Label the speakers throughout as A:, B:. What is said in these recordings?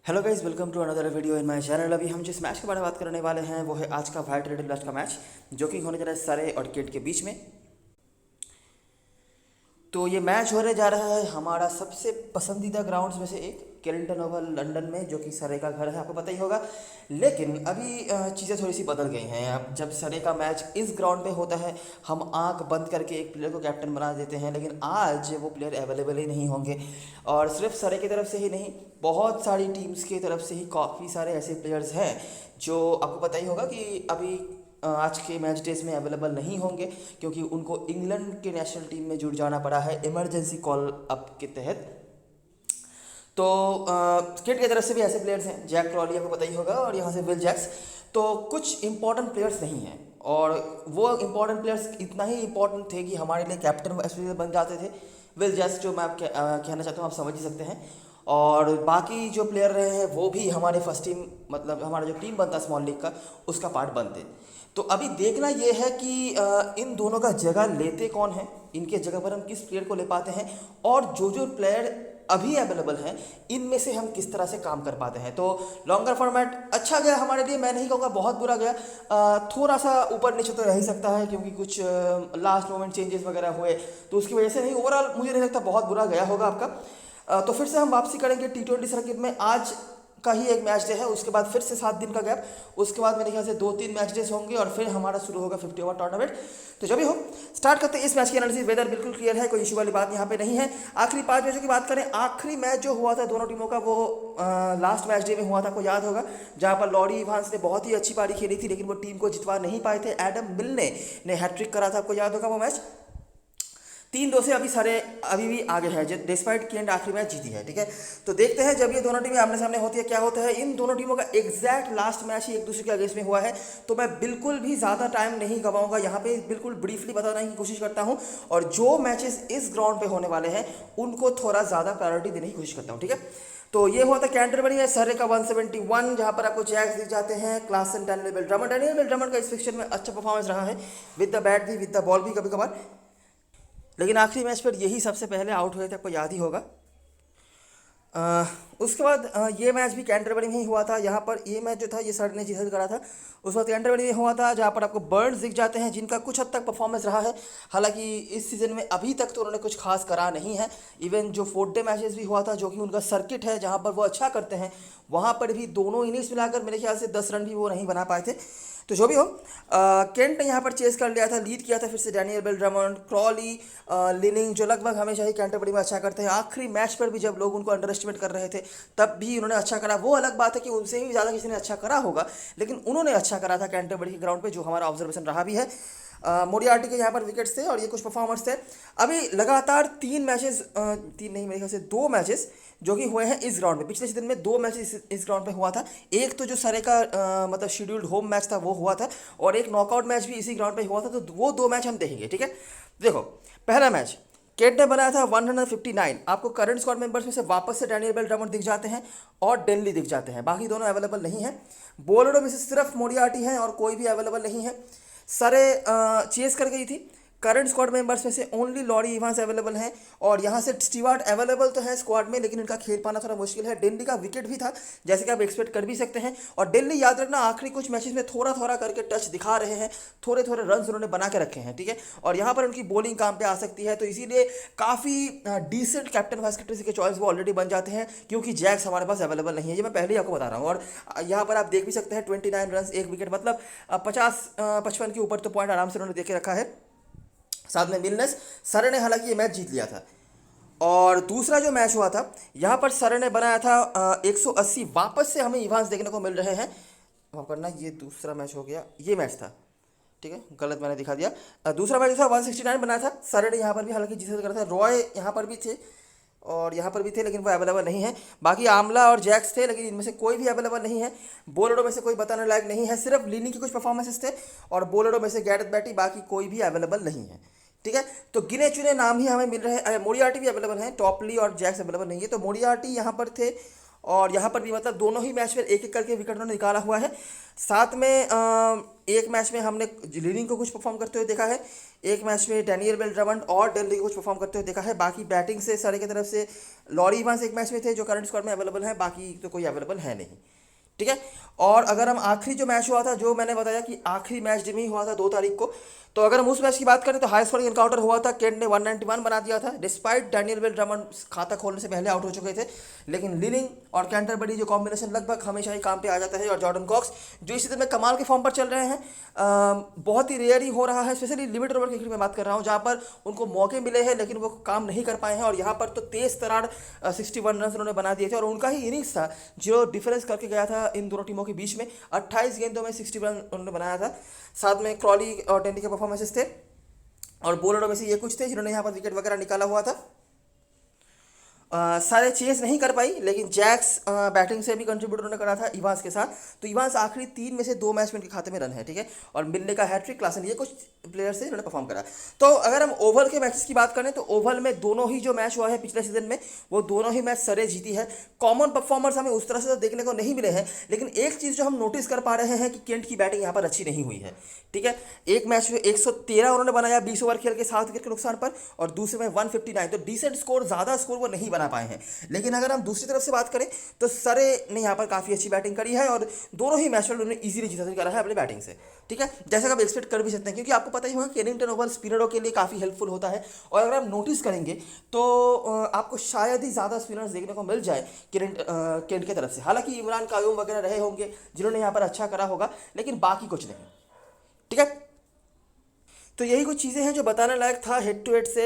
A: Hello guys, welcome to another video in my channel. अभी हम जिस मैच के बारे में बात करने वाले हैं वो है आज का वाइट रेड ब्लास्ट का मैच, जो कि होने जा रहा है सरे और केट के बीच में। तो ये मैच होने जा रहा है हमारा सबसे पसंदीदा ग्राउंड्स में से एक, केरिंगटन ओवल लंदन में, जो कि सरे का घर है, आपको पता ही होगा। लेकिन अभी चीज़ें थोड़ी सी बदल गई हैं। अब जब सरे का मैच इस ग्राउंड पे होता है, हम आंख बंद करके एक प्लेयर को कैप्टन बना देते हैं, लेकिन आज वो प्लेयर अवेलेबल ही नहीं होंगे। और सिर्फ सरे की तरफ से ही नहीं, बहुत सारी टीम्स की तरफ से ही काफ़ी सारे ऐसे प्लेयर्स हैं जो आपको पता ही होगा कि अभी आज के मैच डेज में अवेलेबल नहीं होंगे, क्योंकि उनको इंग्लैंड के नेशनल टीम में जुड़ जाना पड़ा है इमरजेंसी कॉल अप के तहत। तो स्किट की तरफ से भी ऐसे प्लेयर्स हैं, जैक क्रॉली आपको पता ही होगा, और यहाँ से विल जैक्स। तो कुछ इंपॉर्टेंट प्लेयर्स नहीं हैं, और वो इंपॉर्टेंट प्लेयर्स इतना ही इंपॉर्टेंट थे कि हमारे लिए कैप्टन एस्पिरेशन बन जाते थे। विल जैक्स जो मैं कहना चाहता हूँ, आप समझ ही सकते हैं। और बाकी जो प्लेयर रहे हैं वो भी हमारे फर्स्ट टीम, मतलब हमारा जो टीम बनता है स्मॉल लीग का, उसका पार्ट बनते। तो अभी देखना ये है कि इन दोनों का जगह लेते कौन है, इनके जगह पर हम किस प्लेयर को ले पाते हैं, और जो जो प्लेयर अभी अवेलेबल हैं इनमें से हम किस तरह से काम कर पाते हैं। तो लॉन्गर फॉर्मेट अच्छा गया हमारे लिए, मैं नहीं कहूँगा बहुत बुरा गया। थोड़ा सा ऊपर नीचे तो रह ही सकता है, क्योंकि कुछ लास्ट मोमेंट चेंजेस वगैरह हुए, तो उसकी वजह से नहीं, ओवरऑल मुझे नहीं लगता बहुत बुरा गया होगा आपका। तो फिर से हम वापसी करेंगे T20 सर्किट में। आज का ही एक मैच डे है, उसके बाद फिर से 7 दिन का गैप, उसके बाद मेरे ख्याल से 2-3 मैच डेज होंगे, और फिर हमारा शुरू होगा 50 ओवर टूर्नामेंट। तो जब भी हो स्टार्ट करते हैं इस मैच की एनालिसिस। वेदर बिल्कुल क्लियर है, कोई इशू वाली बात यहाँ पे नहीं है। आखिरी 5 मैचों की बात करें, आखिरी मैच जो हुआ था दोनों टीमों का वो लास्ट मैच डे में हुआ था, आपको याद होगा, जहाँ पर लॉरी इवांस ने बहुत ही अच्छी पारी खेली थी, लेकिन वो टीम को जितवा नहीं पाए थे। एडम मिलने ने हैट्रिक करा था, आपको याद होगा वो मैच। 3-2 से अभी भी आगे है, डिस्पाइट की एंड आखिरी मैच जीती है, ठीक है। तो देखते हैं जब ये दोनों टीमें आमने सामने होती है क्या होता है। इन दोनों टीमों का एग्जैक्ट लास्ट मैच ही एक दूसरे के अगेंस्ट में हुआ है, तो मैं बिल्कुल भी ज़्यादा टाइम नहीं गवाऊंगा यहाँ पे, बिल्कुल ब्रीफली बताने की कोशिश करता हूँ, और जो मैचेस इस ग्राउंड पे होने वाले हैं उनको थोड़ा ज़्यादा प्रायोरिटी देने की कोशिश करता हूँ, ठीक है। तो ये हुआ था कैंटरबरी है सरे का 171, जहाँ पर आपको जैक्स दिख जाते हैं, क्लासन, डैनियल बेल्ट्रामन। डैनियल बेल्ट्रामन का इस फिक्चर में अच्छा परफॉर्मेंस रहा है, विद द बैट भी, विद द बॉल भी कभी कभार, लेकिन आखिरी मैच पर यही सबसे पहले आउट हुए थे, आपको याद ही होगा। उसके बाद ये मैच भी कैंटरबरी में ही हुआ था। यहाँ पर ये मैच जो था ये सर ने जीत करा था, उस वक्त कैंटरबरी में हुआ था, जहाँ पर आपको बर्न्स दिख जाते हैं, जिनका कुछ हद तक परफॉर्मेंस रहा है। हालांकि इस सीज़न में अभी तक तो उन्होंने कुछ खास करा नहीं है। इवन जो 4 डे मैचेस भी हुआ था, जो कि उनका सर्किट है जहाँ पर वो अच्छा करते हैं, वहाँ पर भी दोनों इनिंग्स मिलाकर मेरे ख्याल से 10 रन भी वो नहीं बना पाए थे। तो जो भी हो, केंट ने यहाँ पर चेस कर लिया था, लीड किया था फिर से डैनियल बेल्ट्रामन, क्रॉली, लिनिंग, जो लगभग हमेशा ही कैंटरबरी में अच्छा करते हैं। आखिरी मैच पर भी जब लोग उनको अंडर एस्टिमेट कर रहे थे, तब भी उन्होंने अच्छा करा। वो अलग बात है कि उनसे भी ज़्यादा किसी ने अच्छा करा होगा, लेकिन उन्होंने अच्छा करा था कैंटरबरी के ग्राउंड पे, जो हमारा ऑब्जर्वेशन रहा भी है। मोरियार्टी के यहाँ पर विकेट्स थे, और ये कुछ परफॉर्मर्स थे। अभी लगातार 3 मैचेस, 3 नहीं, मेरे ख्याल से 2 मैचेस जो कि हुए हैं इस ग्राउंड पे। पिछले सीजन में 2 मैचेस इस ग्राउंड पे हुआ था। एक तो जो सरे का मतलब शेड्यूल्ड होम मैच था वो हुआ था, और एक नॉकआउट मैच भी इसी ग्राउंड पे हुआ था। तो वो 2 मैच हम देखेंगे, ठीक है। देखो, पहला मैच केट ने बनाया था 159। आपको करंट स्क्वाड मेंबर्स में से वापस से डैनियल बेल्ट्रामन दिख जाते हैं और डेनली दिख जाते हैं, बाकी दोनों अवेलेबल नहीं है। बॉलरों में से सिर्फ मोरियार्टी हैं और कोई भी अवेलेबल नहीं है। सरे चेस कर गई थी। करंट स्क्वाड मेंबर्स में से ओनली लॉरी इवांस अवेलेबल हैं, और यहाँ से स्टीवार्ट अवेलेबल तो है स्क्वाड में, लेकिन इनका खेल पाना थोड़ा मुश्किल है। डेनली का विकेट भी था, जैसे कि आप एक्सपेक्ट कर भी सकते हैं। और डेनली, याद रखना, आखिरी कुछ मैचेस में थोड़ा थोड़ा करके टच दिखा रहे हैं, थोड़े थोड़े रन उन्होंने बना के रखे हैं, ठीक है। और यहाँ पर उनकी बॉलिंग काम पे आ सकती है, तो इसीलिए काफ़ी डिसेंट कैप्टन वाइस कैप्टन के चॉइस वो ऑलरेडी बन जाते हैं, क्योंकि जैक्स हमारे पास अवेलेबल नहीं है, ये मैं पहले ही आपको बता रहा हूँ। और यहाँ पर आप देख भी सकते हैं 29 रन, 1 विकेट, मतलब 50-55 के ऊपर तो पॉइंट आराम से उन्होंने देके रखा है। साथ में मिलनेस, सर ने हालांकि ये मैच जीत लिया था। और दूसरा जो मैच हुआ था, यहाँ पर सर ने बनाया था 180। वापस से हमें इवांस देखने को मिल रहे हैं वहाँ पर ना। ये दूसरा मैच हो गया, ये मैच था, ठीक है, गलत मैंने दिखा दिया। दूसरा मैच था 169 बनाया था सर ने, यहाँ पर भी हालांकि जीत करा था। रॉय यहाँ पर भी थे और यहाँ पर भी थे, लेकिन वो अवेलेबल नहीं है। बाकी आमला और जैक्स थे, लेकिन इनमें से कोई भी अवेलेबल नहीं है। बॉलरों में से कोई बताने लायक नहीं है, सिर्फ लीनी की कुछ परफॉर्मेंसेस थे, और बॉलरों में से गैरेथ बैटी, बाकी कोई भी अवेलेबल नहीं है, ठीक है। तो गिने चुने नाम ही हमें मिल रहे हैं। मोरियार्टी भी अवेलेबल हैं, टॉपली और जैक्स अवेलेबल नहीं है। तो मोरियार्टी यहाँ पर थे, और यहाँ पर भी मतलब दोनों ही मैच में एक एक करके विकेट उन्होंने निकाला हुआ है। साथ में एक मैच में हमने लिनिंग को कुछ परफॉर्म करते हुए देखा है, एक मैच में डैनियल बेल ड्रमंड और डेल ली को कुछ परफॉर्म करते हुए देखा है। बाकी बैटिंग से सरे की तरफ से लॉरी इवांस एक मैच में थे जो करंट स्क्वाड में अवेलेबल हैं, बाकी तो कोई अवेलेबल है नहीं। ठीक है। और अगर हम आखिरी जो मैच हुआ था, जो मैंने बताया कि आखिरी मैच जब ही हुआ था 2 तारीख को, तो अगर हम उस मैच की बात करें तो हाई स्कोरिंग एनकाउंटर हुआ था। केंट ने 191 बना दिया था डिस्पाइट डैनियल बेल ड्रमंड खाता खोलने से पहले आउट हो चुके थे, लेकिन लिनिंग और कैंटरबरी जो कॉम्बिनेशन लगभग हमेशा ही काम पे आ जाता है। और जॉर्डन कॉक्स जो इसी तरह में कमाल के फॉर्म पर चल रहे हैं, बहुत ही रेयर ही हो रहा है, स्पेशली लिमिटेड ओवर क्रिकेट में बात कर रहा हूँ जहाँ पर उनको मौके मिले हैं लेकिन वो काम नहीं कर पाए हैं। और यहाँ पर तो तेज तरार 61 रन उन्होंने बना दिए थे और उनका ही इनिंग्स था जो डिफरेंस करके गया था इन दोनों टीमों के बीच में। 28 गेंदों में 60 रन उन्होंने बनाया था। साथ में क्रॉली और डेंडी के परफॉर्मेंसेस थे और बॉलरों में से ये कुछ थे जिन्होंने यहाँ पर विकेट वगैरह निकाला हुआ था। सारे चेस नहीं कर पाई, लेकिन जैक्स बैटिंग से भी कंट्रीब्यूट उन्होंने करा था इवांस के साथ। तो इवांस आखिरी 3 में से 2 मैच में उनके खाते में रन है। ठीक है। और मिलने का हैट्रिक, क्लासन, ये कुछ प्लेयर्स से जिन्होंने परफॉर्म करा। तो अगर हम ओवल के मैचेस की बात करें तो ओवल में दोनों ही जो मैच हुआ है पिछले सीजन में, वो दोनों ही मैच सरे जीती है। कॉमन परफॉर्मर्स हमें उस तरह से तो देखने को नहीं मिले हैं, लेकिन एक चीज़ जो हम नोटिस कर पा रहे हैं कि केंट की बैटिंग यहाँ पर अच्छी नहीं हुई है। ठीक है। एक मैच में 113 उन्होंने बनाया 20 ओवर खेल के 7 विकेट के नुकसान पर, और दूसरे में 159। तो डिसेंट स्कोर, ज़्यादा स्कोर वो नहीं बना पाए हैं। लेकिन अगर हम दूसरी तरफ से बात करें तो सरे ने यहाँ पर काफ़ी अच्छी बैटिंग करी है और दोनों ही मैच में उन्होंने इजीली जीता करा है अपनी बैटिंग से। ठीक है। जैसा कि आप एक्सपेक्ट कर भी सकते हैं, क्योंकि आपको पता ही होगा केनिंगटन ओवल स्पिनरों के लिए काफ़ी हेल्पफुल होता है। और अगर आप नोटिस करेंगे तो आपको शायद ही ज़्यादा स्पिनर्स देखने को मिल जाए केंट की तरफ से। हालांकि इमरान कायूम वगैरह रहे होंगे जिन्होंने यहाँ पर अच्छा करा होगा, लेकिन बाकी कुछ नहीं। ठीक है। तो यही कुछ चीज़ें हैं जो बताने लायक था हेड टू हेड से।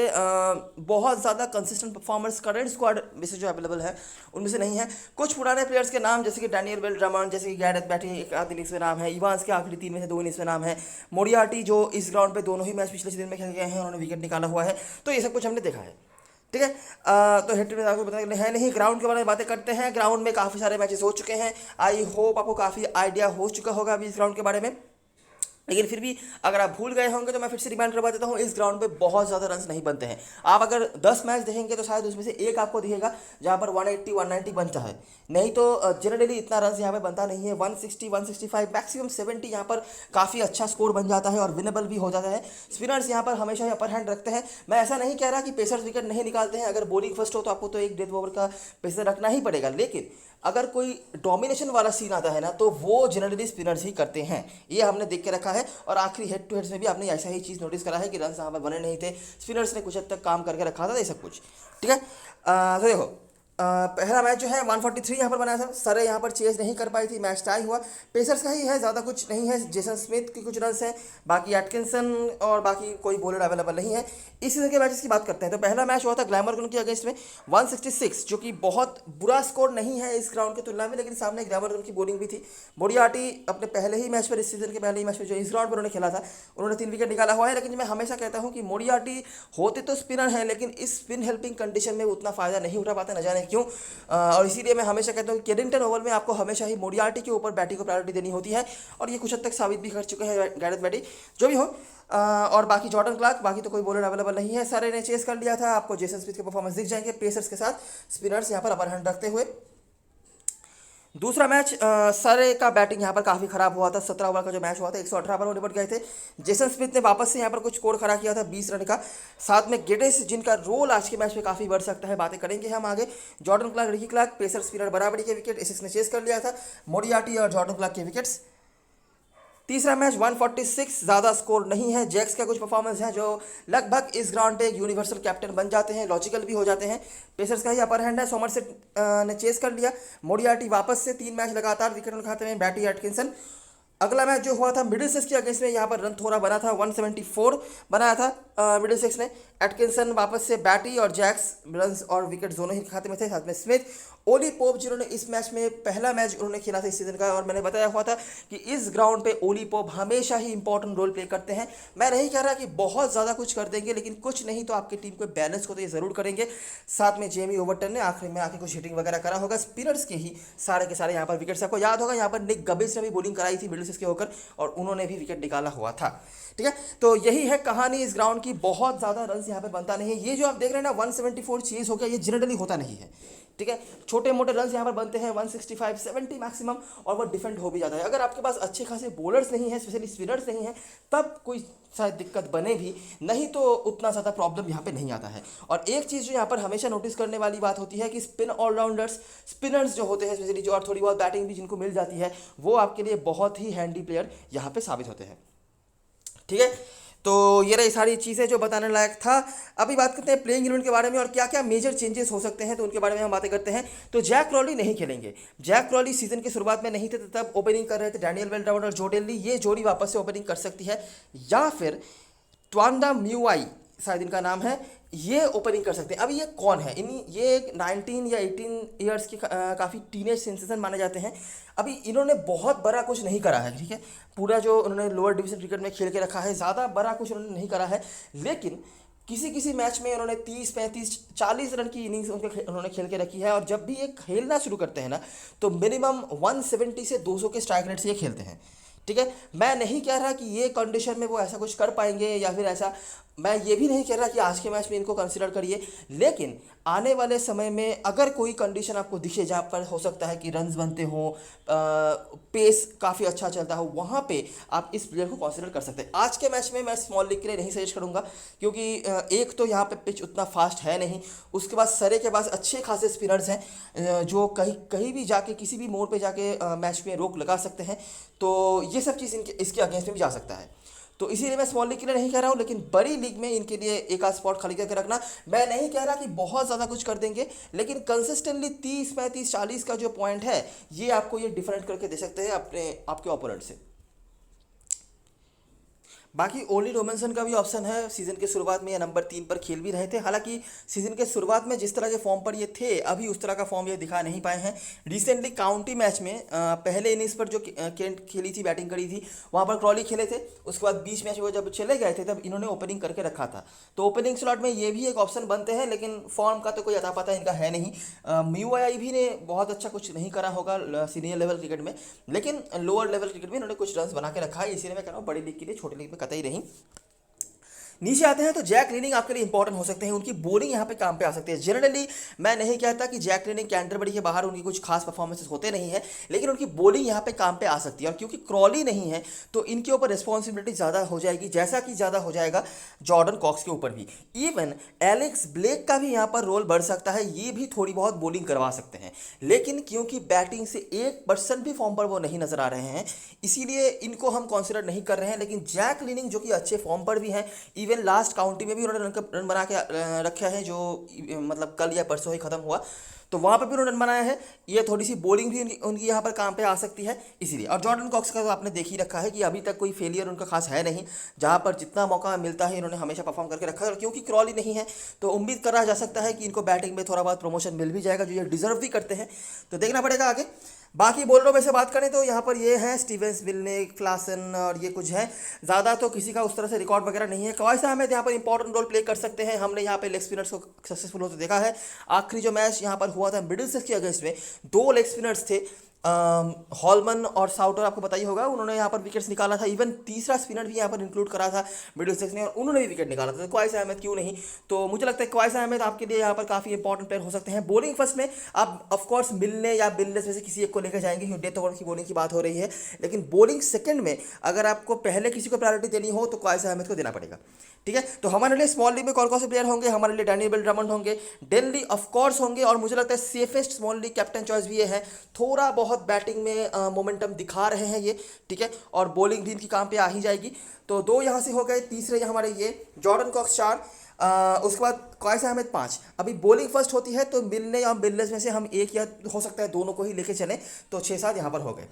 A: बहुत ज़्यादा कंसिस्टेंट परफॉर्मर्स करंट स्क्वाड में से जो अवेलेबल है उनमें से नहीं है। कुछ पुराने प्लेयर्स के नाम जैसे कि डैनियल बेल ड्रमंड, जैसे कि गैरेथ बैटी एक आध इनिंग्स में नाम है, इवांस के आखिरी 3 में से 2 इनिंग्स में नाम है, मोरियार्टी जो इस ग्राउंड पे दोनों ही मैच पिछले सीजन में खेल गए हैं, उन्होंने विकेट निकाला हुआ है। तो ये सब कुछ हमने देखा है। ठीक है। तो हेड टू हेड आपको बताने है नहीं, ग्राउंड के बारे में बातें करते हैं। ग्राउंड में काफ़ी सारे मैचेस हो चुके हैं। आई होप आपको काफ़ी आइडिया हो चुका होगा अभी इस ग्राउंड के बारे में, लेकिन फिर भी अगर आप भूल गए होंगे तो मैं फिर से रिमाइंड करवा देता हूँ, इस ग्राउंड पे बहुत ज़्यादा रन्स नहीं बनते हैं। आप अगर 10 मैच देखेंगे तो शायद उसमें से एक आपको दिखेगा जहाँ पर 180 190 बनता है, नहीं तो जनरली इतना रन्स यहाँ पे बनता नहीं है। 160 165 मैक्सिमम 70 यहाँ पर काफ़ी अच्छा स्कोर बन जाता है और विनेबल भी हो जाता है। स्पिनर्स यहाँ पर हमेशा ही अपर हैंड रखते हैं। मैं ऐसा नहीं कह रहा कि पेसर्स विकेट नहीं निकालते हैं, अगर बॉलिंग फर्स्ट हो तो आपको तो एक डेथ ओवर का पेसर रखना ही पड़ेगा, लेकिन अगर कोई डोमिनेशन वाला सीन आता है ना तो वो जनरली स्पिनर्स ही करते हैं। ये हमने देख के रखा है और आखिरी हेड टू हेड्स में भी आपने ऐसा ही चीज़ नोटिस करा है कि रन यहाँ पर बने नहीं थे, स्पिनर्स ने कुछ हद तक काम करके रखा था, ये सब कुछ। ठीक है। तो देखो पहला मैच जो है 143 यहाँ पर बनाया था, सरे यहाँ पर चेज नहीं कर पाई थी, मैच टाई हुआ। पेसर्स का ही है, ज़्यादा कुछ नहीं है। जेसन स्मिथ के कुछ रन्स हैं, बाकी एटकिंसन और बाकी कोई बॉलर अवेलेबल नहीं है। इस सीजन के मैचेस की बात करते हैं तो पहला मैच हुआ था ग्लैमरगन के अगेंस्ट में 166, जो कि बहुत बुरा स्कोर नहीं है इस ग्राउंड की तुलना में, लेकिन सामने ग्लैमरगन की बॉलिंग भी थी। मोरियार्टी अपने पहले ही मैच पर, इस सीजन के पहले ही मैच में जो इस ग्राउंड पर उन्होंने खेला था, उन्होंने 3 विकेट निकाला हुआ है। लेकिन मैं हमेशा कहता हूँ कि मोरियार्टी होते तो स्पिनर हैं, लेकिन इस स्पिन हेल्पिंग कंडीशन में उतना फ़ायदा नहीं उठा पाते, न जाने क्यों। और इसीलिए मैं हमेशा कहता हूँ कि केनिंगटन ओवल में आपको हमेशा ही मोरियार्टी के ऊपर बैटिंग को प्रायोरिटी देनी होती है, और ये कुछ हद तक साबित भी कर चुके हैं गैरेथ बैटी, जो भी हो। और बाकी जॉर्डन क्लार्क, बाकी तो कोई बॉलर अवेलेबल नहीं है। सारे ने चेस कर लिया था। आपको जेसन स्मिथ के परफॉर्मेंस दिख जाएंगे पेसर्स के साथ, स्पिनर्स यहाँ पर अपर हैंड रखते हुए। दूसरा मैच सरे का बैटिंग यहाँ पर काफ़ी खराब हुआ था। 17 ओवर का जो मैच हुआ था 118 रन निपट गए थे। जेसन स्मिथ ने वापस से यहाँ पर कुछ स्कोर खड़ा किया था 20 रन का, साथ में गेडेस जिनका रोल आज के मैच में काफ़ी बढ़ सकता है, बातें करेंगे हम आगे। Jordan Clark, Rikki Clarke, pacer spinner बराबरी के विकेट एसिस ने चेस कर लिया था, मोरियार्टी और जॉर्डन क्लार्क के विकेट्स। तीसरा मैच 146, ज़्यादा स्कोर नहीं है। जैक्स का कुछ परफॉर्मेंस है जो लगभग इस ग्राउंड पे एक यूनिवर्सल कैप्टन बन जाते हैं, लॉजिकल भी हो जाते हैं। पेसर्स का ही अपर हैंड है, सोमरसेट ने चेस कर लिया। मोरियार्टी वापस से 3 मैच लगातार विकेट उनके खाते में, बैटी एटकिंसन। अगला मैच जो हुआ था मिडिलसेक्स के अगेंस्ट में, यहाँ पर रन थोड़ा बना था, 174 बनाया था मिडिलसेक्स ने। एटकिंसन वापस से, बैटी और जैक्स रन और विकेट दोनों ही खाते में थे, साथ में स्मिथ, ओली पोप जिन्होंने इस मैच में पहला मैच उन्होंने खेला था इस सीजन का, और मैंने बताया हुआ था कि इस ग्राउंड पे ओली पोप हमेशा ही इंपॉर्टेंट रोल प्ले करते हैं। मैं नहीं कह रहा कि बहुत ज़्यादा कुछ कर देंगे, लेकिन कुछ नहीं तो आपकी टीम को बैलेंस को तो ये ज़रूर करेंगे। साथ में जेमी ओवरटन ने आखिरी में आके कुछ हिटिंग वगैरह करा होगा। स्पिनर्स के ही सारे के सारे यहाँ पर विकेट्स, आपको याद होगा यहाँ पर निक गबिस ने भी बॉलिंग कराई थी मिडिलसेक्स के होकर, और उन्होंने भी विकेट निकाला हुआ था। ठीक है। तो यही है कहानी इस ग्राउंड की, बहुत ज़्यादा रन यहाँ पे बनता नहीं है। ये जो आप देख रहे हैं ना 174 चेज हो गया, ये जनरली होता नहीं है। ठीक है। छोटे मोटे रन यहाँ पर बनते हैं 165 70 मैक्सिमम, और वो डिफेंड हो भी जाता है। अगर आपके पास अच्छे खासे बॉलर्स नहीं है, स्पेशली स्पिनर्स नहीं है, तब कोई शायद दिक्कत बने भी, नहीं तो उतना ज़्यादा प्रॉब्लम यहाँ पे नहीं आता है। और एक चीज़ जो यहाँ पर हमेशा नोटिस करने वाली बात होती है कि स्पिन ऑलराउंडर्स, स्पिनर्स जो होते हैं स्पेशली, जो और थोड़ी बहुत बैटिंग भी जिनको मिल जाती है, वो आपके लिए बहुत ही हैंडी प्लेयर यहाँ पे साबित होते हैं। ठीक है, तो ये रही सारी चीज़ें जो बताने लायक था। अभी बात करते हैं प्लेइंग 11 के बारे में और क्या क्या मेजर चेंजेस हो सकते हैं, तो उनके बारे में हम बातें करते हैं। तो जैक क्रॉली नहीं खेलेंगे। जैक क्रॉली सीजन की शुरुआत में नहीं थे, तब ओपनिंग कर रहे थे डैनियल बेलट्राउट और जो डेली, ये जोड़ी वापस से ओपनिंग कर सकती है, या फिर ट्वांडा म्यूआई शायद इनका नाम है, ये ओपनिंग कर सकते हैं। अब ये कौन है? ये 19 या 18 ईयर्स की काफ़ी टीनेज सेंसेशन माने जाते हैं। अभी इन्होंने बहुत बड़ा कुछ नहीं करा है, ठीक है, पूरा जो उन्होंने लोअर डिवीजन क्रिकेट में खेल के रखा है, ज़्यादा बड़ा कुछ उन्होंने नहीं करा है, लेकिन किसी किसी मैच में उन्होंने 30 35 40 रन की इनिंग्स उन्होंने खेल के रखी है। और जब भी ये खेलना शुरू करते हैं ना, तो मिनिमम 170 से 200 के स्ट्राइक रेट से ये खेलते हैं। ठीक है, मैं नहीं कह रहा कि ये कंडीशन में वो ऐसा कुछ कर पाएंगे, या फिर ऐसा, मैं ये भी नहीं कह रहा कि आज के मैच में इनको कंसिडर करिए, लेकिन आने वाले समय में अगर कोई कंडीशन आपको दिखे जहाँ पर हो सकता है कि रन्स बनते हो, पेस काफ़ी अच्छा चलता हो, वहाँ पे आप इस प्लेयर को कंसिडर कर सकते हैं। आज के मैच में मैं स्मॉल लीग के लिए नहीं सजेस्ट करूँगा, क्योंकि एक तो यहाँ पे पिच उतना फास्ट है नहीं, उसके बाद सरे के पास अच्छे खासे स्पिनर्स हैं, जो कहीं कहीं भी जाके किसी भी मोड़ पे जाके मैच में रोक लगा सकते हैं। तो ये सब चीज़ इसके अगेंस्ट में भी जा सकता है। तो इसीलिए मैं स्मॉल लीग के लिए नहीं कह रहा हूँ, लेकिन बड़ी लीग में इनके लिए एक आध स्पॉट खाली करके रखना। मैं नहीं कह रहा कि बहुत ज़्यादा कुछ कर देंगे, लेकिन कंसिस्टेंटली 30 35 40 का जो पॉइंट है, ये आपको ये डिफरेंट करके दे सकते हैं आपके ओपोनेंट से। बाकी ओली रोबिंसन का भी ऑप्शन है। सीजन के शुरुआत में ये नंबर 3 पर खेल भी रहे थे, हालांकि सीजन के शुरुआत में जिस तरह के फॉर्म पर ये थे, अभी उस तरह का फॉर्म ये दिखा नहीं पाए हैं। रिसेंटली काउंटी मैच में पहले इनिंग्स पर जो केंट खेली थी, बैटिंग करी थी, वहाँ पर क्रॉली खेले थे। उसके बाद बीच मैच में वो जब चले गए थे, तब इन्होंने ओपनिंग करके रखा था। तो ओपनिंग स्लॉट में ये भी एक ऑप्शन बनते हैं, लेकिन फॉर्म का तो कोई अता पता इनका है नहीं। म्यूआई भी ने बहुत अच्छा कुछ नहीं करा होगा सीनियर लेवल क्रिकेट में, लेकिन लोअर लेवल क्रिकेट में इन्होंने कुछ रन बना के रखा है। इसीलिए मैं कह रहा हूँ बड़ी लीग के लिए छोटी लीग में कतई नहीं। नीचे आते हैं तो जैक लीनिंग आपके लिए इंपॉर्टेंट हो सकते हैं, उनकी बॉलिंग यहाँ पे काम पे आ सकती है। जनरली मैं नहीं कहता कि जैक लीनिंग कैंटरबरी के बाहर उनकी कुछ खास परफॉर्मेंसेस होते नहीं है, लेकिन उनकी बॉलिंग यहाँ पे काम पे आ सकती है। और क्योंकि क्रॉली नहीं है, तो इनके ऊपर रिस्पॉन्सिबिलिटी ज़्यादा हो जाएगी, जैसा कि ज़्यादा हो जाएगा जॉर्डन कॉक्स के ऊपर भी। इवन एलेक्स ब्लेक का भी यहाँ पर रोल बढ़ सकता है, ये भी थोड़ी बहुत बॉलिंग करवा सकते हैं, लेकिन क्योंकि बैटिंग से 1% भी फॉर्म पर वो नहीं नजर आ रहे हैं, इसीलिए इनको हम कंसिडर नहीं कर रहे हैं। लेकिन जैक लीनिंग जो कि अच्छे फॉर्म पर भी हैं, इवन लास्ट काउंटी में भी उन्होंने रन बना के रखा है, जो मतलब कल या परसों ही खत्म हुआ, तो वहाँ पर भी उन्होंने रन बनाया है। ये थोड़ी सी बॉलिंग भी उनकी यहाँ पर काम पे आ सकती है, इसीलिए। और जॉर्डन कॉक्स का तो आपने देख ही रखा है कि अभी तक कोई फेलियर उनका खास है नहीं, जहाँ पर जितना मौका मिलता है इन्होंने हमेशा परफॉर्म करके रखा है। और क्योंकि क्रॉली नहीं है, तो उम्मीद करा जा सकता है कि इनको बैटिंग में थोड़ा बहुत प्रमोशन मिल भी जाएगा, जो ये डिजर्व भी करते हैं। तो देखना पड़ेगा आगे। बाकी बॉलरों में से बात करें तो यहाँ पर ये हैं स्टीवेंस, मिलने, क्लासन, और ये कुछ हैं, ज़्यादा तो किसी का उस तरह से रिकॉर्ड वगैरह नहीं है। कवाई अहमद यहाँ पर इंपॉर्टेंट रोल प्ले कर सकते हैं। हमने यहाँ पे लेग स्पिनर्स को सक्सेसफुल होते देखा है। आखिरी जो मैच यहाँ पर हुआ था मिडिलसेक्स के अगेंस्ट में, 2 लेग स्पिनर्स थे, हॉलमन और साउटर, आपको पता ही होगा, उन्होंने यहाँ पर विकेट्स निकाला था। इवन तीसरा स्पिनर भी यहाँ पर इंक्लूड करा था मिडिलसेक्स ने, और उन्होंने भी विकेट निकाला था। तो क्वाइस अहमद क्यों नहीं? तो मुझे लगता है क्वाइस अहमद आपके लिए यहाँ पर काफ़ी इंपॉर्टेंट प्लेयर हो सकते हैं। बॉलिंग फर्स्ट में आप ऑफकोर्स मिलने या बिलनेस में से किसी एक को लेकर जाएंगे, क्योंकि डेथ ओवर की बॉलिंग की बात हो रही है। लेकिन बॉलिंग सेकंड में अगर आपको पहले किसी को प्रायोरिटी देनी हो, तो क्वाइस अहमद को देना पड़ेगा। ठीक है, तो हमारे लिए स्मॉल लीग में कौन कौन से प्लेयर होंगे? हमारे लिए डैनियल बेलट्राउट होंगे, डेनली ऑफकोर्स होंगे, और मुझे लगता है safest small league captain choice भी ये है। थोड़ा बहुत बैटिंग में मोमेंटम दिखा रहे हैं ये, ठीक है, और बॉलिंग भी इनकी काम पे आ ही जाएगी। तो 2 यहाँ से हो गए। तीसरे हमारे ये जॉर्डन कॉक्स 4, उसके बाद क्वाइस अहमद 5। अभी बॉलिंग फर्स्ट होती है, तो मिलने या बिलनेस में से हम एक या हो सकता है दोनों को ही लेके चलें, तो 6-7 यहाँ पर हो गए।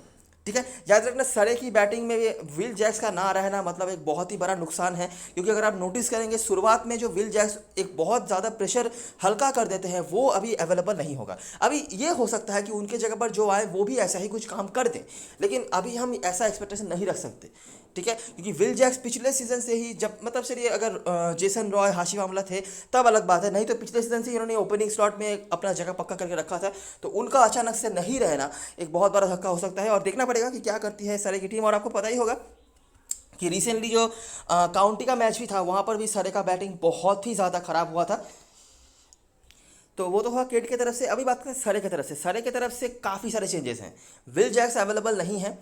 A: ठीक है, याद रखना सरे की बैटिंग में विल जैक्स का ना रहना मतलब एक बहुत ही बड़ा नुकसान है, क्योंकि अगर आप नोटिस करेंगे शुरुआत में जो विल जैक्स एक बहुत ज़्यादा प्रेशर हल्का कर देते हैं, वो अभी अवेलेबल नहीं होगा। अभी ये हो सकता है कि उनके जगह पर जो आए वो भी ऐसा ही कुछ काम कर दें, लेकिन अभी हम ऐसा एक्सपेक्टेशन नहीं रख सकते। ठीक है, क्योंकि विल जैक्स पिछले सीजन से ही, जब मतलब चलिए अगर जेसन रॉय, हाशिम आमला थे तब अलग बात है, नहीं तो पिछले सीजन से ही उन्होंने ओपनिंग स्लॉट में अपना जगह पक्का करके रखा था। तो उनका अचानक से नहीं रहना एक बहुत बड़ा धक्का हो सकता है, और देखना पड़ेगा कि क्या करती है सरे की टीम। और आपको पता ही होगा कि रिसेंटली जो काउंटी का मैच भी था, वहाँ पर भी सरे का बैटिंग बहुत ही ज़्यादा खराब हुआ था। तो वो तो हुआ केट की तरफ से। अभी बात करें सरे की तरफ से। सरे की तरफ से काफ़ी सारे चेंजेस हैं। विल जैक्स अवेलेबल नहीं है।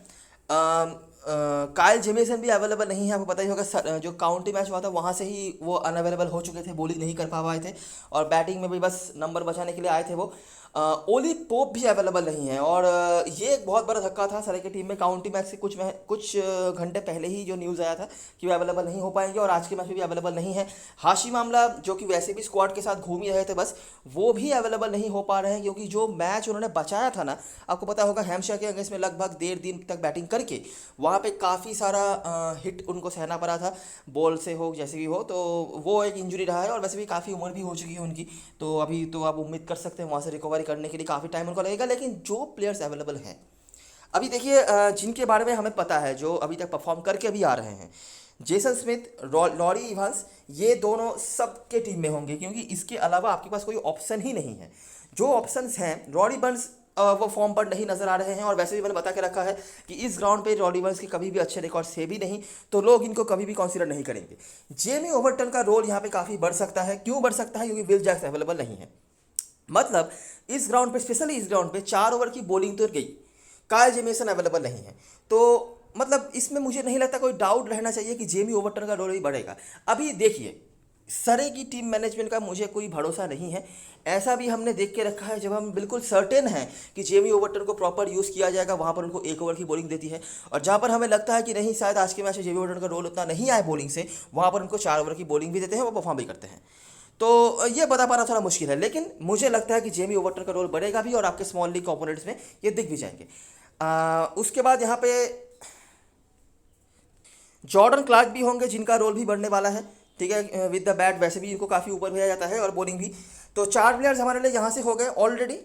A: काइल जेमिसन भी अवेलेबल नहीं है। आपको पता ही होगा जो काउंटी मैच हुआ था वहाँ से ही वो अनअवेलेबल हो चुके थे, बॉलिंग नहीं कर पा पाए थे और बैटिंग में भी बस नंबर बचाने के लिए आए थे वो। ओली पोप भी अवेलेबल नहीं है और ये एक बहुत बड़ा धक्का था सरे की टीम में। काउंटी मैच से कुछ घंटे पहले ही जो न्यूज़ आया था कि वो अवेलेबल नहीं हो पाएंगे और आज के मैच में भी अवेलेबल नहीं है। हाशी मामला जो कि वैसे भी स्क्वाड के साथ घूम ही रहे थे बस, वो भी अवेलेबल नहीं हो पा रहे हैं क्योंकि जो मैच उन्होंने बचाया था ना, आपको पता होगा हैम्पशायर के अगेंस्ट में लगभग 1.5 दिन तक बैटिंग करके वहाँ पे काफ़ी सारा हिट उनको सहना पड़ा था, बॉल से हो जैसे भी हो। तो वो एक इंजरी रहा है और वैसे भी काफ़ी उम्र भी हो चुकी है उनकी, तो अभी तो आप उम्मीद कर सकते हैं वहाँ से रिकवरी करने के लिए काफ़ी टाइम उनको लगेगा। लेकिन जो प्लेयर्स अवेलेबल हैं अभी देखिए, जिनके बारे में हमें पता है जो अभी तक परफॉर्म करके अभी आ रहे हैं, जेसन स्मिथ, लॉरी इवांस, ये दोनों सबके टीम में होंगे क्योंकि इसके अलावा आपके पास कोई ऑप्शन ही नहीं है। जो ऑप्शंस हैं, रॉडी बर्न्स वो फॉर्म पर नहीं नजर आ रहे हैं और वैसे भी मैंने बता के रखा है कि इस ग्राउंड पे रॉडी बर्न्स के कभी भी अच्छे रिकॉर्ड से भी नहीं, तो लोग इनको कभी भी कंसीडर नहीं करेंगे। जेमी ओवरटन का रोल यहाँ पे काफ़ी बढ़ सकता है। क्यों बढ़ सकता है? क्योंकि विल जैक्स अवेलेबल नहीं है। मतलब इस ग्राउंड पे, स्पेशली इस ग्राउंड पे 4 ओवर की बॉलिंग तो गई, काइल जेमिसन अवेलेबल नहीं है, तो मतलब इसमें मुझे नहीं लगता कोई डाउट रहना चाहिए कि जेमी ओवरटन का रोल भी बढ़ेगा। अभी देखिए, सरे की टीम मैनेजमेंट का मुझे कोई भरोसा नहीं है। ऐसा भी हमने देख के रखा है जब हम बिल्कुल सर्टेन हैं कि जेमी ओवरटन को प्रॉपर यूज़ किया जाएगा, वहाँ पर उनको 1 ओवर की बॉलिंग देती है और जहाँ पर हमें लगता है कि नहीं शायद आज के मैच में जेमी ओवरटन का रोल उतना नहीं आए बॉलिंग से, वहाँ पर उनको 4 ओवर की बॉलिंग भी देते हैं, वो परफॉर्म भी करते हैं। तो ये बता पाना थोड़ा मुश्किल है, लेकिन मुझे लगता है कि जेमी ओवरटन का रोल बढ़ेगा भी और आपके स्मॉल लीग ओपोनेंट्स में ये दिख भी जाएंगे। उसके बाद यहाँ पे जॉर्डन क्लार्क भी होंगे जिनका रोल भी बढ़ने वाला है। ठीक है, विद द बैट वैसे भी इनको काफ़ी ऊपर भेजा जाता है और बॉलिंग भी। तो 4 प्लेयर्स हमारे लिए यहाँ से हो गए ऑलरेडी।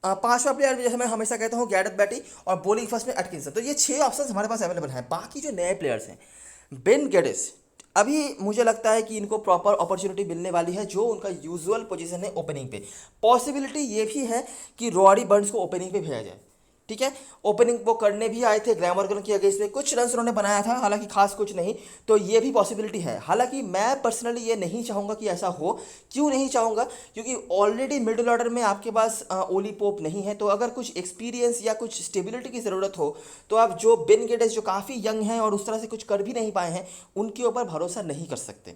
A: 5वां प्लेयर भी जैसे मैं हमेशा कहता हूँ गैरेथ बैटी और बॉलिंग फर्स्ट में एटकिंसन। तो ये 6 ऑप्शन हमारे पास अवेलेबल हैं। बाकी जो नए प्लेयर्स हैं, बेन गेडिस, अभी मुझे लगता है कि इनको प्रॉपर अपॉर्चुनिटी मिलने वाली है जो उनका यूजुअल पोजीशन है ओपनिंग पे। पॉसिबिलिटी ये भी है कि रॉडी बर्न्स को ओपनिंग पे भेजा जाए। ठीक है, ओपनिंग वो करने भी आए थे ग्लैमरगन के अगेंस्ट में, कुछ रन्स उन्होंने बनाया था, हालांकि खास कुछ नहीं, तो ये भी पॉसिबिलिटी है। हालांकि मैं पर्सनली ये नहीं चाहूँगा कि ऐसा हो। क्यों नहीं चाहूँगा? क्योंकि ऑलरेडी मिडिल ऑर्डर में आपके पास ओली पोप नहीं है, तो अगर कुछ एक्सपीरियंस या कुछ स्टेबिलिटी की ज़रूरत हो तो आप जो बेन गेडिस जो काफ़ी यंग हैं और उस तरह से कुछ कर भी नहीं पाए हैं, उनके ऊपर भरोसा नहीं कर सकते।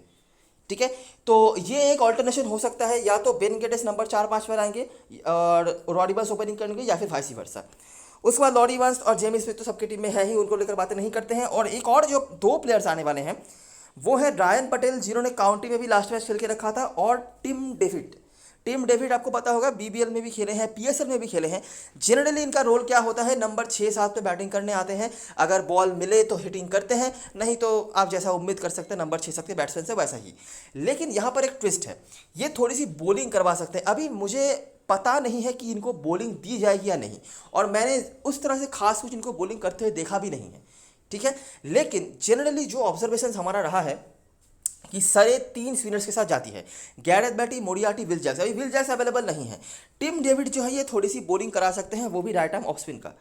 A: ठीक है, तो ये एक ऑल्टरनेशन हो सकता है, या तो बेन गेडिस नंबर 4-5 पर आएंगे और रॉडी बर्न्स ओपनिंग करेंगे या फिर वाइस वर्सा। उसके बाद लॉरी इवांस और जेमी स्मिथ तो सबकी टीम में है ही, उनको लेकर बातें नहीं करते हैं। और एक और जो 2 प्लेयर्स आने वाले हैं वो है रायन पटेल, जिन्होंने काउंटी में भी लास्ट मैच खेल के रखा था, और टिम डेविड। टिम डेविड आपको पता होगा बीबीएल में भी खेले हैं, पीएसएल में भी खेले हैं। जनरली इनका रोल क्या होता है, नंबर 6-7 पे बैटिंग करने आते हैं, अगर बॉल मिले तो हिटिंग करते हैं, नहीं तो आप जैसा उम्मीद कर सकते हैं नंबर 6-7 के बैट्समैन से वैसा ही। लेकिन यहाँ पर एक ट्विस्ट है, ये थोड़ी सी बॉलिंग करवा सकते हैं। अभी मुझे पता नहीं है कि इनको बॉलिंग दी जाएगी या नहीं, और मैंने उस तरह से खास कुछ इनको बॉलिंग करते हुए देखा भी नहीं है। ठीक है, लेकिन जनरली जो ऑब्जर्वेशन हमारा रहा है कि सरे 3 स्पिनर्स के साथ जाती है, Gareth Betty, Moriarty, Will Jacks. अभी विल जैक्स अवेलेबल नहीं है। टिम डेविड जो है ये थोड़ी सी बॉलिंग करा सकते हैं, वो भी राइट आर्म ऑफ स्पिन का,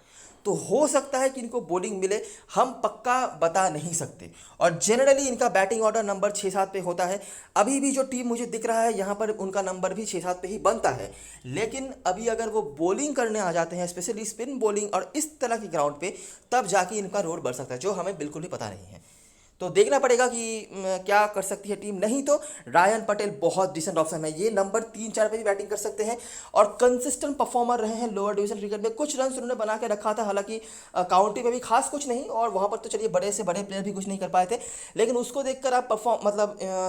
A: तो हो सकता है कि इनको बॉलिंग मिले, हम पक्का बता नहीं सकते। और जनरली इनका बैटिंग ऑर्डर नंबर 6-7 पे होता है। अभी भी जो टीम मुझे दिख रहा है यहाँ पर उनका नंबर भी 6-7 पे ही बनता है, लेकिन अभी अगर वो बॉलिंग करने आ जाते हैं, स्पेशली स्पिन बॉलिंग और इस तरह की ग्राउंड पे, तब जाके इनका रोल बढ़ सकता है, जो हमें बिल्कुल भी पता नहीं है। तो देखना पड़ेगा कि क्या कर सकती है टीम। नहीं तो रायन पटेल बहुत डिसेंट ऑप्शन है, ये नंबर 3-4 पे भी बैटिंग कर सकते हैं और कंसिस्टेंट परफॉर्मर रहे हैं लोअर डिवीजन क्रिकेट में। कुछ रन उन्होंने बना के रखा था, हालांकि काउंटी में भी खास कुछ नहीं, और वहाँ पर तो चलिए बड़े से बड़े प्लेयर भी कुछ नहीं कर पाए थे, लेकिन उसको देखकर आप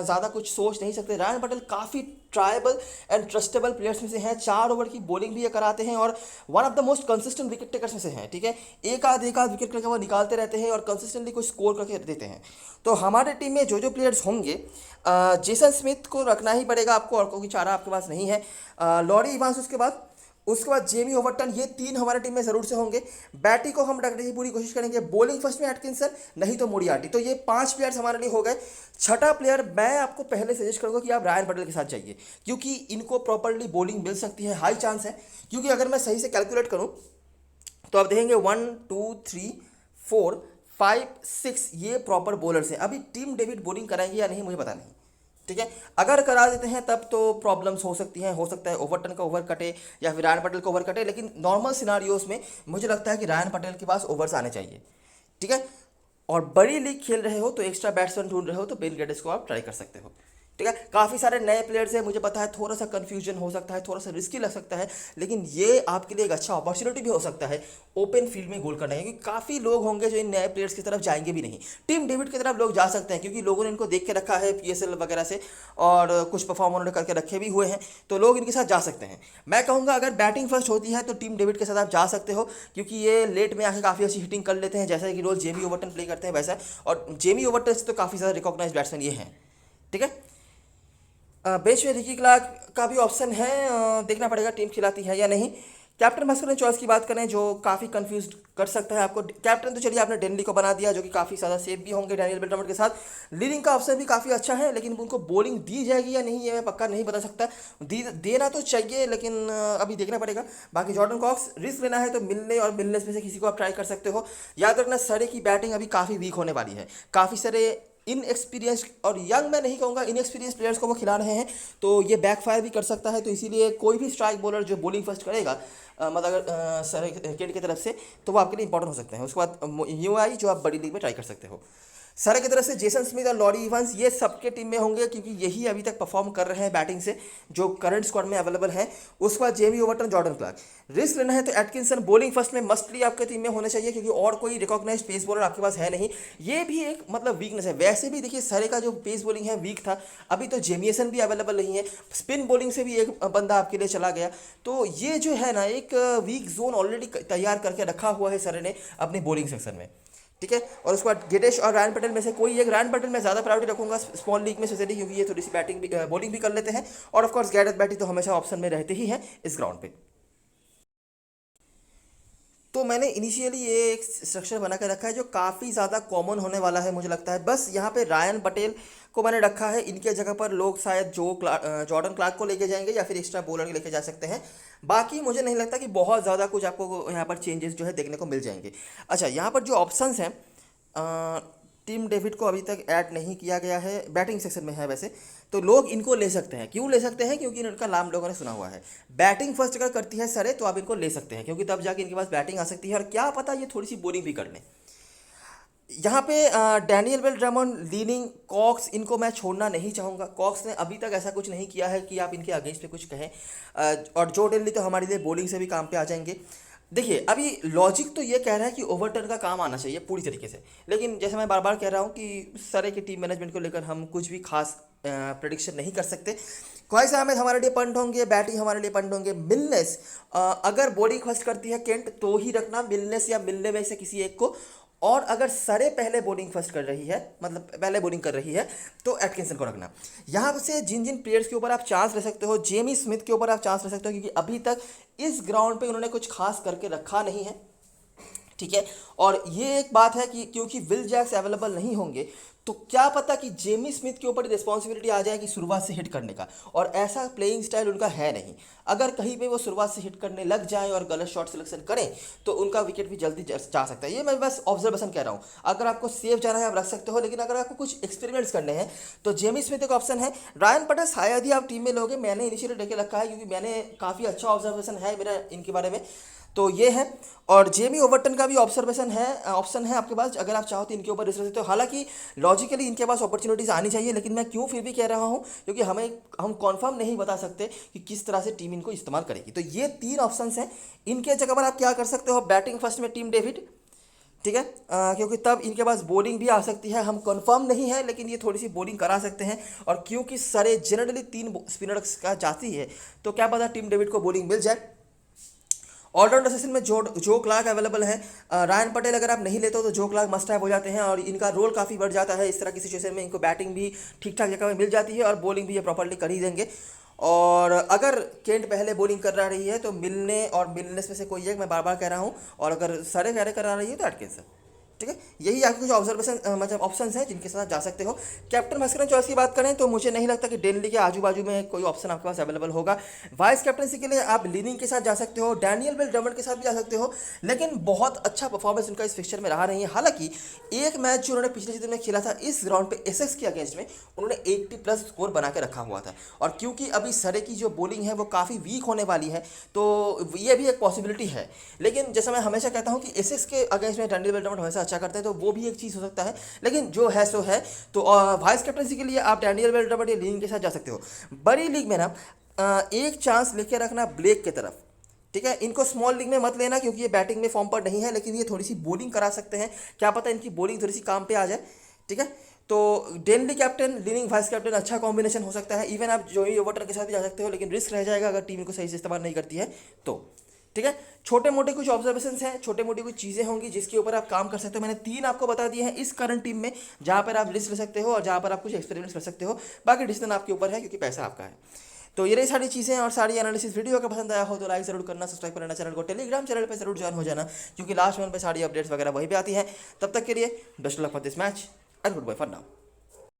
A: ज़्यादा कुछ सोच नहीं सकते। रायन पटेल काफ़ी ट्रायबल एंड ट्रस्टेबल प्लेयर्स में से हैं, 4 ओवर की बॉलिंग भी ये कराते हैं और one of the most consistent wicket takers में से हैं। ठीक है, एक आध विकेट करके वो निकालते रहते हैं और कंसिस्टेंटली कुछ स्कोर करके देते हैं। तो हमारे टीम में जो प्लेयर्स होंगे, जेसन स्मिथ को रखना ही पड़ेगा आपको, और कोई चारा आपके पास नहीं है। लॉरी इवांस उसके बाद जेमी ओवरटन, ये 3 हमारे टीम में ज़रूर से होंगे। बैटी को हम रखने की पूरी कोशिश करेंगे, बॉलिंग फर्स्ट में एटकिंसन, नहीं तो मोरियाटी। तो ये 5 प्लेयर्स हमारे लिए हो गए। छठा प्लेयर मैं आपको पहले सजेस्ट करूंगा कि आप रायन पटेल के साथ जाइए, क्योंकि इनको प्रॉपरली बॉलिंग मिल सकती है, हाई चांस है। क्योंकि अगर मैं सही से कैलकुलेट करूँ तो आप देखेंगे 1 2 3 4 5 6 ये प्रॉपर बॉलर्स हैं। अभी टीम डेविड बॉलिंग कराएंगे या नहीं मुझे पता नहीं, ठीक है। अगर करा देते हैं तब तो प्रॉब्लम्स हो सकती हैं, हो सकता है ओवरटन का ओवर कटे या फिर रायन पटेल का ओवर कटे, लेकिन नॉर्मल सिनारियोज में मुझे लगता है कि रायन पटेल के पास ओवर्स आने चाहिए। ठीक है। और बड़ी लीग खेल रहे हो तो एक्स्ट्रा बैट्समैन ढूंढ रहे हो तो बेन गेटिस को आप ट्राई कर सकते हो। ठीक है। काफ़ी सारे नए प्लेयर्स हैं, मुझे पता है थोड़ा सा कंफ्यूजन हो सकता है, थोड़ा सा रिस्की लग सकता है, लेकिन ये आपके लिए एक अच्छा अपॉर्चुनिटी भी हो सकता है ओपन फील्ड में गोल करना है, क्योंकि काफ़ी लोग होंगे जो इन नए प्लेयर्स की तरफ जाएंगे भी नहीं। टीम डेविड की तरफ लोग जा सकते हैं क्योंकि लोगों ने इनको देख के रखा है पीएसएल वगैरह से, और कुछ परफॉर्म उन्होंने करके रखे भी हुए हैं, तो लोग इनके साथ जा सकते हैं। मैं कहूँगा अगर बैटिंग फर्स्ट होती है तो टीम डेविड के साथ आप जा सकते हो, क्योंकि ये लेट में आके काफ़ी अच्छी हिटिंग कर लेते हैं, जैसा कि रोल जेमी ओवर्टन प्ले करते हैं वैसा, और जेमी ओवर्टन से तो काफ़ी ज़्यादा रिकॉग्नाइज बैट्समैन ये हैं। ठीक है। बेंच में रिकी क्लार्क का भी ऑप्शन है, देखना पड़ेगा टीम खिलाती है या नहीं। कैप्टन मैस्कुलिन चॉइस की बात करें जो काफ़ी कंफ्यूज कर सकता है आपको, कैप्टन तो चलिए आपने डेनली को बना दिया जो कि काफ़ी ज़्यादा सेफ भी होंगे डैनियल बेल्ट्रामर के साथ। लीडिंग का ऑप्शन भी काफ़ी अच्छा है, लेकिन उनको बॉलिंग दी जाएगी या नहीं ये मैं पक्का नहीं बता सकता। देना तो चाहिए लेकिन अभी देखना पड़ेगा। बाकी जॉर्डन कॉक्स, रिस्क लेना है तो मिलने और मिलने में से किसी को आप ट्राई कर सकते हो। याद रखना सरे की बैटिंग अभी काफ़ी वीक होने वाली है, काफ़ी सारे इनएक्सपीरियंस और यंग मैं नहीं कहूँगा, इनएक्सपीरियंस प्लेयर्स को वो खिला रहे हैं, तो ये बैकफायर भी कर सकता है। तो इसीलिए कोई भी स्ट्राइक बॉलर जो बॉलिंग फर्स्ट करेगा मतलब अगर सर केंट की तरफ से, तो वो आपके लिए इंपॉर्टेंट हो सकते हैं। उसके बाद यूआई जो आप बड़ी लीग में ट्राई कर सकते हो। सर की तरफ से जेसन स्मिथ और लॉरी इवंस ये सबके टीम में होंगे क्योंकि यही अभी तक परफॉर्म कर रहे हैं बैटिंग से जो करंट स्क्वाड में अवेलेबल है। उसके बाद Jamie Overton, Jordan Clark. Risk लेना है तो एटकिंसन बॉलिंग फर्स्ट में मस्टली आपके टीम में होने चाहिए क्योंकि और कोई रिकॉग्नाइज पेस बॉलर आपके पास है नहीं। ये भी एक मतलब वीकनेस है। वैसे भी देखिए सरे का जो पेस बॉलिंग है वीक था, अभी तो जेमियसन भी अवेलेबल नहीं है, स्पिन बॉलिंग से भी एक बंदा आपके लिए चला गया, तो ये जो है ना एक वीक जोन ऑलरेडी तैयार करके रखा हुआ है सरे ने अपने बॉलिंग सेक्शन में। ठीक है। और उसके बाद गिटेश और रायन पटेल में से कोई एक, रायन पटेल में ज़्यादा प्रायोरिटी रखूंगा स्मॉल लीग में स्पेशली क्योंकि ये थोड़ी सी बैटिंग भी बॉलिंग भी कर लेते हैं, और ऑफ कोर्स गैरेथ बैटी तो हमेशा ऑप्शन में रहते ही हैं इस ग्राउंड पे। तो मैंने इनिशियली ये एक स्ट्रक्चर बना के रखा है जो काफ़ी ज़्यादा कॉमन होने वाला है मुझे लगता है। बस यहाँ पे रायन पटेल को मैंने रखा है, इनके जगह पर लोग शायद जॉर्डन क्लार्क को लेके जाएंगे या फिर एक्स्ट्रा बॉलर लेके जा सकते हैं। बाकी मुझे नहीं लगता कि बहुत ज़्यादा कुछ आपको यहाँ पर चेंजेस जो है देखने को मिल जाएंगे। अच्छा, यहाँ पर जो ऑप्शंस हैं, टीम डेविड को अभी तक ऐड नहीं किया गया है, बैटिंग सेक्शन में है वैसे, तो लोग इनको ले सकते हैं। क्यों ले सकते हैं? क्योंकि इनका नाम लोगों ने सुना हुआ है। बैटिंग फर्स्ट अगर करती है सरे तो आप इनको ले सकते हैं क्योंकि तब जाके इनके पास बैटिंग आ सकती है, और क्या पता ये थोड़ी सी बॉलिंग भी कर लें। यहाँ पे डैनियल बेल्ट्रामन, लीनिंग, कॉक्स, इनको मैं छोड़ना नहीं चाहूँगा। कॉक्स ने अभी तक ऐसा कुछ नहीं किया है कि आप इनके अगेंस्ट पे कुछ कहें, और जो डेली तो हमारे लिए बॉलिंग से भी काम पे आ जाएंगे। देखिए अभी लॉजिक तो ये कह रहा है कि ओवरटर्न का काम आना चाहिए पूरी तरीके से, लेकिन जैसे मैं बार बार कह रहा हूँ कि सरे की टीम मैनेजमेंट को लेकर हम कुछ भी खास प्रेडिक्शन नहीं कर सकते। ख्वाहिश अहमद हमारे लिए पंट होंगे, बैटिंग हमारे लिए पंट होंगे। मिलनेस अगर बॉलिंग फर्स्ट करती है केंट तो ही रखना मिलनेस या मिलने में से किसी एक को, और अगर सरे पहले बॉलिंग फर्स्ट कर रही है मतलब पहले बॉलिंग कर रही है तो एटकिंसन को रखना। यहाँ से जिन जिन प्लेयर्स के ऊपर आप चांस ले सकते हो, जेमी स्मिथ के ऊपर आप चांस ले सकते हो क्योंकि अभी तक इस ग्राउंड पे उन्होंने कुछ खास करके रखा नहीं है। ठीक है। और ये एक बात है कि क्योंकि विल जैक्स अवेलेबल नहीं होंगे तो क्या पता कि जेमी स्मिथ के ऊपर रिस्पॉन्सिबिलिटी आ जाए कि शुरुआत से हिट करने का, और ऐसा प्लेइंग स्टाइल उनका है नहीं। अगर कहीं पे वो शुरुआत से हिट करने लग जाएं और गलत शॉट सिलेक्शन करें तो उनका विकेट भी जल्दी जा सकता है। ये मैं बस ऑब्जर्वेशन कह रहा हूँ। अगर आपको सेफ जाना है आप रख सकते हो, लेकिन अगर आपको कुछ एक्सपेरिमेंट्स करने हैं तो जेमी स्मिथ एक ऑप्शन है। रायन पटेल शायद ही आप टीम में लोगे, मैंने इनिशियली लेके रखा है क्योंकि मैंने काफ़ी अच्छा ऑब्जर्वेशन है मेरा इनके बारे में, तो ये है। और जेमी ओवर्टन का भी ऑप्शन है आपके पास, अगर आप चाहो तो इनके ऊपर रिस्क सकते हो। हालांकि लॉजिकली इनके पास अपॉर्चुनिटीज़ आनी चाहिए, लेकिन मैं क्यों फिर भी कह रहा हूँ क्योंकि हम कॉन्फर्म नहीं बता सकते कि किस तरह से टीम इनको इस्तेमाल करेगी। तो ये 3 ऑप्शंस हैं। इनके जगह पर आप क्या कर सकते हो, बैटिंग फर्स्ट में टीम डेविड, ठीक है, क्योंकि तब इनके पास बॉलिंग भी आ सकती है, हम कंफर्म नहीं है लेकिन ये थोड़ी सी बॉलिंग करा सकते हैं। और क्योंकि सरे जनरली 3 स्पिनर्स का जाती है तो क्या पता टीम डेविड को बॉलिंग मिल जाए। ऑलराउंडर सेशन में जो क्लार्क अवेलेबल है, रायन पटेल अगर आप नहीं लेते हो तो जो क्लार्क मस्ट हैव हो जाते हैं और इनका रोल काफ़ी बढ़ जाता है। इस तरह की सिचुएशन में इनको बैटिंग भी ठीक ठाक जगह में मिल जाती है और बॉलिंग भी ये प्रॉपर्ली कर ही देंगे। और अगर केंट पहले बॉलिंग कर रही है तो मिलने और मिलने में से कोई एक, मैं बार बार कह रहा हूँ, और अगर सारे करा रही है तो एटकिंसन। ठीक है, यही आपके कुछ ऑब्जर्वेशन मतलब ऑप्शंस हैं जिनके साथ जा सकते हो। कैप्टन वाइस कैप्टन चॉइस की बात करें तो मुझे नहीं लगता कि डेनली के आजू बाजू में कोई ऑप्शन आपके पास अवेलेबल होगा। वाइस कैप्टनसी के लिए आप लिनिंग के साथ जा सकते हो, डैनियल बेल ड्रमंड के साथ भी जा सकते हो, लेकिन बहुत अच्छा परफॉर्मेंस उनका इस फिक्चर में रहा नहीं है। हालांकि एक मैच जो उन्होंने पिछले सीजन में खेला था इस ग्राउंड पे एसेक्स के अगेंस्ट में, उन्होंने 80+ स्कोर बना के रखा हुआ था। और क्योंकि अभी सरे की जो बॉलिंग है वो काफ़ी वीक होने वाली है, तो ये भी एक पॉसिबिलिटी है। लेकिन जैसा मैं हमेशा कहता हूँ कि एसेक्स के अगेंस्ट में डैनियल बेल ड्रमंड हमेशा अच्छा करते हैं, तो वो भी एक चीज़ हो सकता है। लेकिन जो है सो है। तो वाइस कैप्टनसी के लिए आप डैनियल बेल ड्रमंड या लिनिंग के साथ जा सकते हो। बड़ी लीग में ना एक चांस लेके रखना ब्लेक की तरफ, ठीक है। इनको स्मॉल लीग में मत लेना क्योंकि ये बैटिंग में फॉर्म पर नहीं है, लेकिन ये थोड़ी सी बॉलिंग करा सकते हैं, क्या पता इनकी बॉलिंग थोड़ी सी काम पे आ जाए, ठीक है। तो Denly captain leaning vice captain अच्छा कॉम्बिनेशन हो सकता है। इवन आप जोई ओवटर के साथ भी जा सकते हो, लेकिन रिस्क रह जाएगा अगर टीम इनको सही से इस्तेमाल नहीं करती है तो, ठीक है। छोटे मोटे कुछ ऑब्जर्वेशंस हैं, छोटे मोटी कुछ चीज़ें होंगी जिसके ऊपर आप काम कर सकते हो। मैंने 3 आपको बता दिए हैं इस करंट टीम में, जहाँ पर आप रिस्क ले सकते हो और जहाँ पर आप कुछ एक्सपेरिमेंट्स कर सकते हो। बाकी डिसीजन आपके ऊपर है क्योंकि पैसा आपका है। तो ये रही सारी चीज़ें और सारी एनालिसिस। वीडियो अगर पसंद आया हो तो लाइक जरूर करना, सब्सक्राइब करना चैनल को, टेलीग्राम चैनल पर जरूर ज्वाइन हो जाना क्योंकि लास्ट वन पे सारी अपडेट्स वगैरह वहीं पे आती हैं। तब तक के लिए best luck for this match and good bye for now.